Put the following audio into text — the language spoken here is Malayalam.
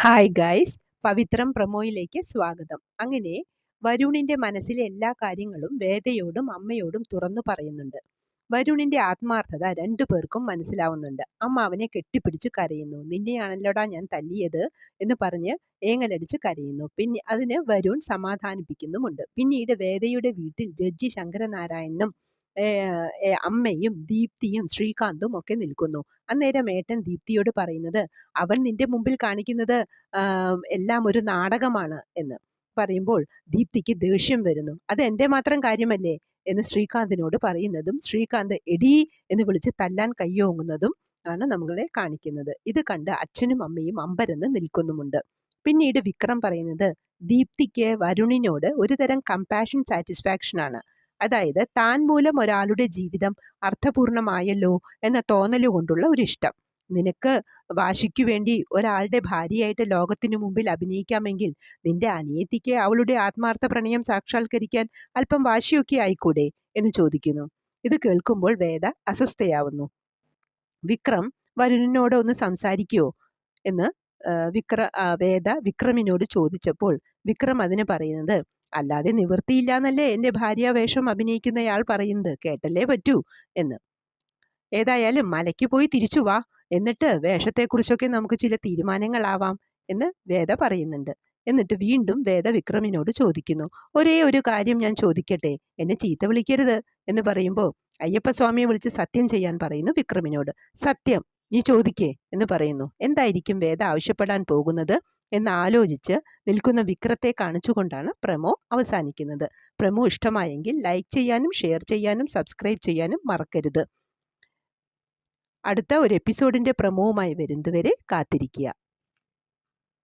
ഹായ് ഗൈസ്, പവിത്രം പ്രമോയിലേക്ക് സ്വാഗതം. അങ്ങനെ വരുണിന്റെ മനസ്സിലെ എല്ലാ കാര്യങ്ങളും വേദയോടും അമ്മയോടും തുറന്നു പറയുന്നുണ്ട്. വരുണിന്റെ ആത്മാർത്ഥത രണ്ടു പേർക്കും മനസ്സിലാവുന്നുണ്ട്. അമ്മ അവനെ കെട്ടിപ്പിടിച്ച് കരയുന്നു. നിന്നെയാണല്ലോടാ ഞാൻ തല്ലിയത് എന്ന് പറഞ്ഞ് ഏങ്ങലടിച്ച് കരയുന്നു. പിന്നെ അതിന് വരുൺ സമാധാനിപ്പിക്കുന്നുമുണ്ട്. പിന്നീട് വേദയുടെ വീട്ടിൽ ജഡ്ജി ശങ്കരനാരായണനും അമ്മയും ദീപ്തിയും ശ്രീകാന്തും ഒക്കെ നിൽക്കുന്നു. അന്നേരം ഏട്ടൻ ദീപ്തിയോട് പറയുന്നത്, അവൻ നിന്റെ മുമ്പിൽ കാണിക്കുന്നത് എല്ലാം ഒരു നാടകമാണ് എന്ന് പറയുമ്പോൾ ദീപ്തിക്ക് ദേഷ്യം വരുന്നു. അത് എൻ്റെ മാത്രം കാര്യമല്ലേ എന്ന് ശ്രീകാന്തിനോട് പറയുന്നതും ശ്രീകാന്ത് എടീ എന്ന് വിളിച്ച് തല്ലാൻ കയ്യോങ്ങുന്നതും ആണ് നമ്മളെ കാണിക്കുന്നത്. ഇത് കണ്ട് അച്ഛനും അമ്മയും അമ്പരന്ന് നിൽക്കുന്നുമുണ്ട്. പിന്നീട് വിക്രം പറയുന്നത്, ദീപ്തിക്ക് വരുണിനോട് ഒരു തരം കമ്പാഷൻ സാറ്റിസ്ഫാക്ഷൻ ആണ്. അതായത് താൻ മൂലം ഒരാളുടെ ജീവിതം അർത്ഥപൂർണമായല്ലോ എന്ന തോന്നലുകൊണ്ടുള്ള ഒരു ഇഷ്ടം. നിനക്ക് വാശിക്കു വേണ്ടി ഒരാളുടെ ഭാര്യയായിട്ട് ലോകത്തിനു മുമ്പിൽ അഭിനയിക്കാമെങ്കിൽ നിന്റെ അനിയത്തിക്ക് അവളുടെ ആത്മാർത്ഥ പ്രണയം സാക്ഷാത്കരിക്കാൻ അല്പം വാശിയൊക്കെ ആയിക്കൂടെ എന്ന് ചോദിക്കുന്നു. ഇത് കേൾക്കുമ്പോൾ വേദ അസ്വസ്ഥയാവുന്നു. വിക്രം വരുണിനോട് ഒന്ന് സംസാരിക്കുവോ എന്ന് വേദ വിക്രമിനോട് ചോദിച്ചപ്പോൾ വിക്രം അതിന് പറയുന്നത്, അല്ലാതെ നിവൃത്തിയില്ലാന്നല്ലേ എൻ്റെ ഭാര്യാവേഷം അഭിനയിക്കുന്നയാൾ പറയുന്നത്, കേട്ടല്ലേ പറ്റൂ എന്ന്. ഏതായാലും മലയ്ക്ക് പോയി തിരിച്ചു വാ, എന്നിട്ട് വേഷത്തെക്കുറിച്ചൊക്കെ നമുക്ക് ചില തീരുമാനങ്ങളാവാം എന്ന് വേദ പറയുന്നുണ്ട്. എന്നിട്ട് വീണ്ടും വേദ വിക്രമിനോട് ചോദിക്കുന്നു, ഒരേ ഒരു കാര്യം ഞാൻ ചോദിക്കട്ടെ, എന്നെ ചീത്ത വിളിക്കരുത് എന്ന് പറയുമ്പോൾ അയ്യപ്പസ്വാമിയെ വിളിച്ച് സത്യം ചെയ്യാൻ പറയുന്നു വിക്രമിനോട്. സത്യം നീ ചോദിക്കേ എന്ന് പറയുന്നു. എന്തായിരിക്കും വേദ ആവശ്യപ്പെടാൻ പോകുന്നത് എന്ന് ആലോചിച്ച് നിൽക്കുന്ന വിക്രത്തെ കാണിച്ചുകൊണ്ടാണ് പ്രമോ അവസാനിക്കുന്നത്. പ്രമോ ഇഷ്ടമായെങ്കിൽ ലൈക്ക് ചെയ്യാനും ഷെയർ ചെയ്യാനും സബ്സ്ക്രൈബ് ചെയ്യാനും മറക്കരുത്. അടുത്ത ഒരു എപ്പിസോഡിൻ്റെ പ്രമോവുമായി വരുന്നതുവരെ കാത്തിരിക്കുക.